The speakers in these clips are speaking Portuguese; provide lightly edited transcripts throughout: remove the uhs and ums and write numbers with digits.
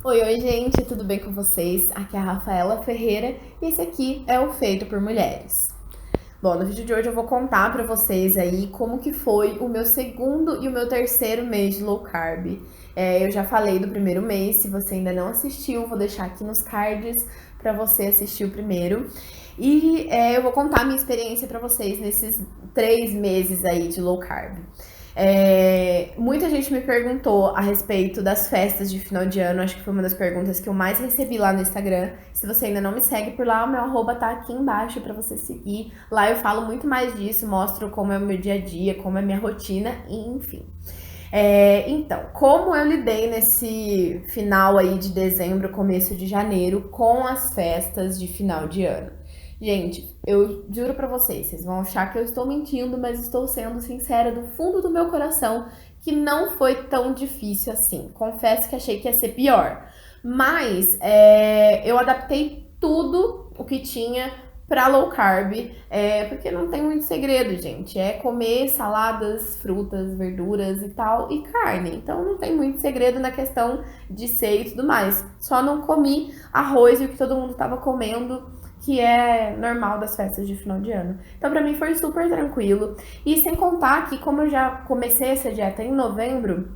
Oi, gente, tudo bem com vocês? Aqui é a Rafaela Ferreira e esse aqui é o Feito por Mulheres. Bom, no vídeo de hoje eu vou contar pra vocês aí como que foi o meu segundo e o meu terceiro mês de low carb. Eu já falei do primeiro mês, se você ainda não assistiu, vou deixar aqui nos cards pra você assistir o primeiro. Eu vou contar a minha experiência pra vocês nesses 3 meses aí de low carb. Muita gente me perguntou a respeito das festas de final de ano, acho que foi uma das perguntas que eu mais recebi lá no Instagram. Se você ainda não me segue por lá, o meu arroba tá aqui embaixo pra você seguir. Lá eu falo muito mais disso, mostro como é o meu dia a dia, como é a minha rotina, enfim. Então, como eu lidei nesse final aí de dezembro, começo de janeiro, com as festas de final de ano? Gente, eu juro pra vocês vão achar que eu estou mentindo, mas estou sendo sincera do fundo do meu coração que não foi tão difícil assim. Confesso que achei que ia ser pior. Mas eu adaptei tudo o que tinha para low carb, porque não tem muito segredo, gente. É comer saladas, frutas, verduras e tal, e carne. Então não tem muito segredo na questão de ser e tudo mais. Só não comi arroz e o que todo mundo tava comendo, que é normal das festas de final de ano. Então, pra mim foi super tranquilo. E sem contar que, como eu já comecei essa dieta em novembro,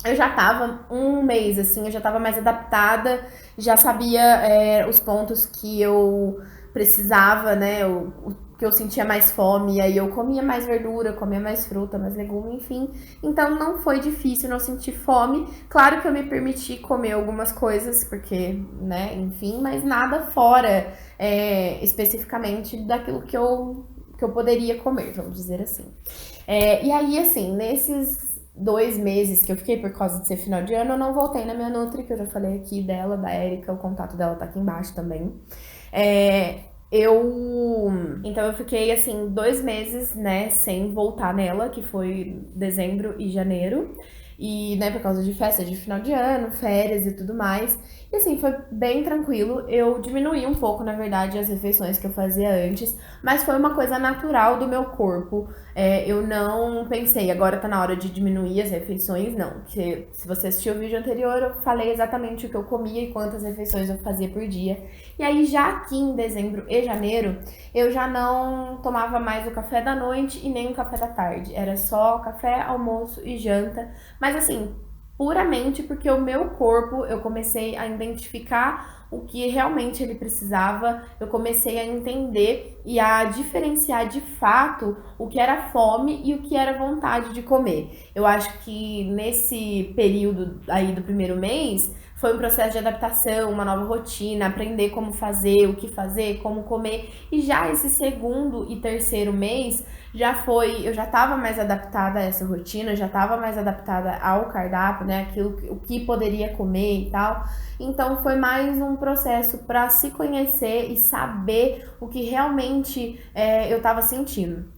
eu já tava um mês, assim, eu já tava mais adaptada, já sabia os pontos que eu precisava, né? O que eu sentia mais fome, e aí eu comia mais verdura, comia mais fruta, mais legume, enfim. Então não foi difícil, não sentir fome. Claro que eu me permiti comer algumas coisas, porque, né, enfim, mas nada fora especificamente daquilo que eu poderia comer, vamos dizer assim. E aí, assim, nesses 2 meses que eu fiquei por causa de ser final de ano, eu não voltei na minha Nutri, que eu já falei aqui dela, da Erika, o contato dela tá aqui embaixo também. É, eu. Então eu fiquei assim 2 meses, né, sem voltar nela, que foi dezembro e janeiro. E, né, por causa de festa de final de ano, férias e tudo mais. E assim, foi bem tranquilo. Eu diminuí um pouco, na verdade, as refeições que eu fazia antes, mas foi uma coisa natural do meu corpo. Eu não pensei, agora tá na hora de diminuir as refeições, não. Porque se você assistiu o vídeo anterior, eu falei exatamente o que eu comia e quantas refeições eu fazia por dia. E aí, já aqui em dezembro e janeiro, eu já não tomava mais o café da noite e nem o café da tarde. Era só café, almoço e janta. Mas assim, puramente porque o meu corpo, eu comecei a identificar o que realmente ele precisava, eu comecei a entender e a diferenciar de fato o que era fome e o que era vontade de comer. Eu acho que nesse período aí do primeiro mês foi um processo de adaptação, uma nova rotina, aprender como fazer, como comer. E já esse segundo e terceiro mês eu já estava mais adaptada a essa rotina, já estava mais adaptada ao cardápio, né, o que poderia comer e tal. Então foi mais um processo para se conhecer e saber o que realmente eu estava sentindo.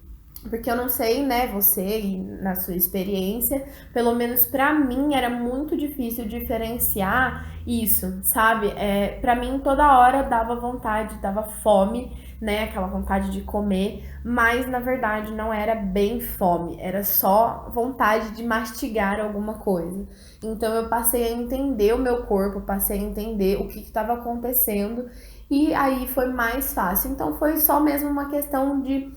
Porque eu não sei, né, você e na sua experiência, pelo menos pra mim era muito difícil diferenciar isso, sabe? Pra mim toda hora dava vontade, dava fome, né, aquela vontade de comer, mas na verdade não era bem fome, era só vontade de mastigar alguma coisa. Então eu passei a entender o meu corpo, passei a entender o que estava acontecendo e aí foi mais fácil. Então foi só mesmo uma questão de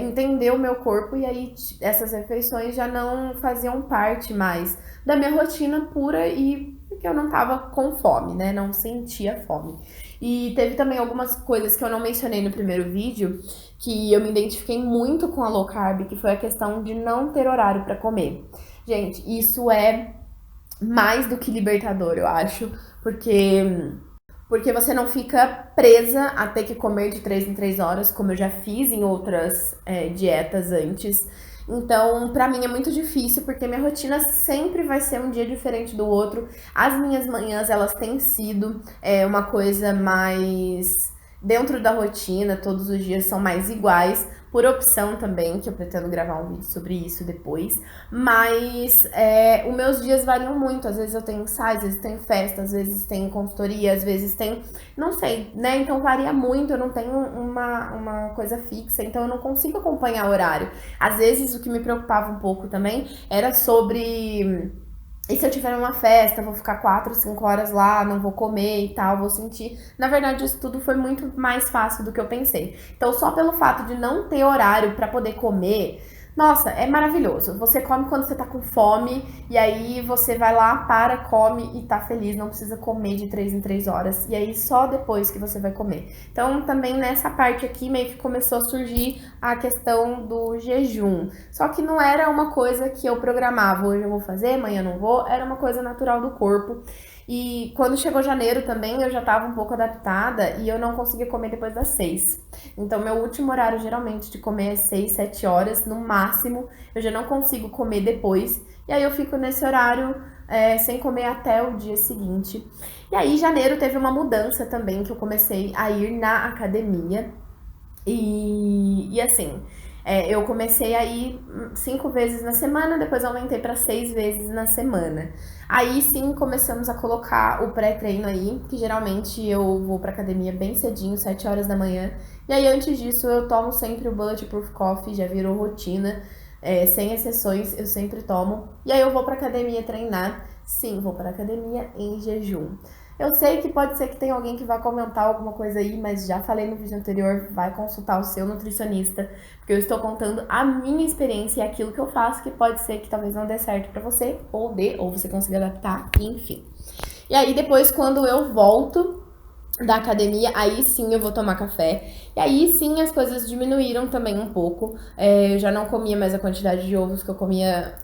entender o meu corpo e aí essas refeições já não faziam parte mais da minha rotina pura e porque eu não tava com fome, né? Não sentia fome. E teve também algumas coisas que eu não mencionei no primeiro vídeo que eu me identifiquei muito com a low carb, que foi a questão de não ter horário para comer. Gente, isso é mais do que libertador, eu acho, porque você não fica presa a ter que comer de 3 em 3 horas, como eu já fiz em outras dietas antes. Então, pra mim é muito difícil, porque minha rotina sempre vai ser um dia diferente do outro. As minhas manhãs, elas têm sido uma coisa mais dentro da rotina, todos os dias são mais iguais, por opção também, que eu pretendo gravar um vídeo sobre isso depois. Mas os meus dias variam muito. Às vezes eu tenho ensaio, às vezes tem festa, às vezes tem consultoria, às vezes tem. Não sei, né? Então varia muito, eu não tenho uma coisa fixa, então eu não consigo acompanhar o horário. Às vezes o que me preocupava um pouco também era sobre E se eu tiver numa festa, vou ficar 4, 5 horas lá, não vou comer e tal, vou sentir. Na verdade, isso tudo foi muito mais fácil do que eu pensei. Então, só pelo fato de não ter horário para poder comer, nossa, é maravilhoso. Você come quando você tá com fome, e aí você vai lá, para, come e tá feliz, não precisa comer de 3 em 3 horas. E aí só depois que você vai comer. Então, também nessa parte aqui meio que começou a surgir a questão do jejum. Só que não era uma coisa que eu programava, hoje eu vou fazer, amanhã não vou, era uma coisa natural do corpo. E quando chegou janeiro também, eu já estava um pouco adaptada e eu não conseguia comer depois das 6. Então, meu último horário geralmente de comer é 6, 7 horas, no máximo. Eu já não consigo comer depois. E aí eu fico nesse horário sem comer até o dia seguinte. E aí, janeiro teve uma mudança também, que eu comecei a ir na academia. E assim, eu comecei a ir 5 vezes na semana, depois aumentei para 6 vezes na semana. Aí sim começamos a colocar o pré-treino aí, que geralmente eu vou pra academia bem cedinho, 7 horas da manhã. E aí antes disso eu tomo sempre o Bulletproof Coffee, já virou rotina, sem exceções, eu sempre tomo. E aí eu vou pra academia treinar. Sim, vou pra academia em jejum. Eu sei que pode ser que tenha alguém que vai comentar alguma coisa aí, mas já falei no vídeo anterior, vai consultar o seu nutricionista, porque eu estou contando a minha experiência e aquilo que eu faço, que pode ser que talvez não dê certo pra você, ou dê, ou você consiga adaptar, enfim. E aí depois, quando eu volto da academia, aí sim eu vou tomar café. E aí sim as coisas diminuíram também um pouco. Eu já não comia mais a quantidade de ovos que eu comia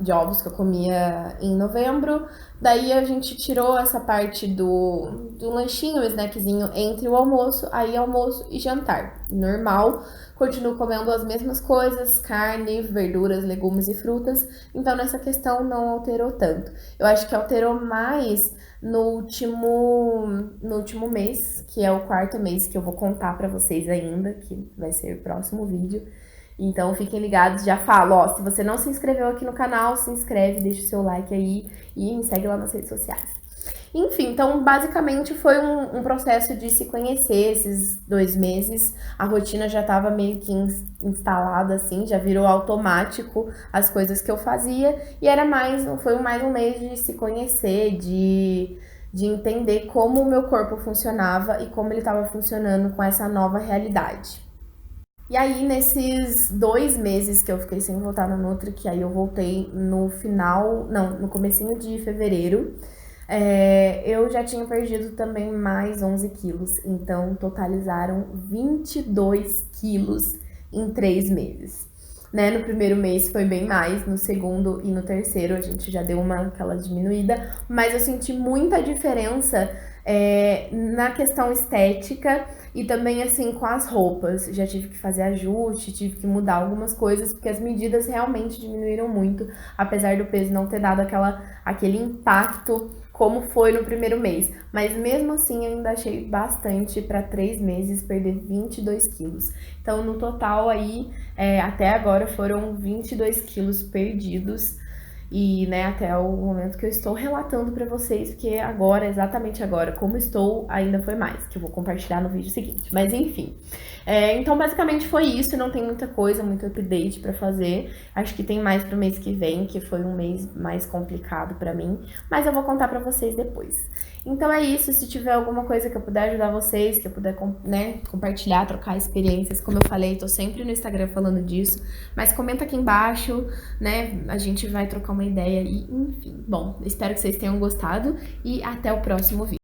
em novembro. Daí a gente tirou essa parte do lanchinho, o snackzinho entre o almoço, aí almoço e jantar. Normal, continuo comendo as mesmas coisas, carne, verduras, legumes e frutas. Então nessa questão não alterou tanto. Eu acho que alterou mais no último mês, que é o 4º mês que eu vou contar pra vocês ainda, que vai ser o próximo vídeo. Então fiquem ligados, já falo, ó, se você não se inscreveu aqui no canal, se inscreve, deixa o seu like aí e me segue lá nas redes sociais. Enfim, então basicamente foi um processo de se conhecer esses 2 meses. A rotina já estava meio que instalada, assim, já virou automático as coisas que eu fazia. E foi mais um mês de se conhecer, de entender como o meu corpo funcionava e como ele estava funcionando com essa nova realidade. E aí, nesses 2 meses que eu fiquei sem voltar no Nutri, que aí eu voltei no comecinho de fevereiro, eu já tinha perdido também mais 11 quilos, então totalizaram 22 quilos em 3 meses. Né? No primeiro mês foi bem mais, no segundo e no terceiro a gente já deu aquela diminuída, mas eu senti muita diferença na questão estética e também assim com as roupas. Já tive que fazer ajuste, tive que mudar algumas coisas, porque as medidas realmente diminuíram muito, apesar do peso não ter dado aquele impacto como foi no primeiro mês. Mas mesmo assim, ainda achei bastante para 3 meses perder 22 quilos. Então, no total aí, até agora foram 22 quilos perdidos. E, né, até o momento que eu estou relatando para vocês, porque agora, exatamente agora, como estou, ainda foi mais, que eu vou compartilhar no vídeo seguinte. Mas, enfim. Então, basicamente foi isso, não tem muita coisa, muito update para fazer. Acho que tem mais pro mês que vem, que foi um mês mais complicado para mim, mas eu vou contar para vocês depois. Então é isso, se tiver alguma coisa que eu puder ajudar vocês, que eu puder, né, compartilhar, trocar experiências, como eu falei, tô sempre no Instagram falando disso, mas comenta aqui embaixo, né, a gente vai trocar uma ideia e, enfim. Bom, espero que vocês tenham gostado e até o próximo vídeo.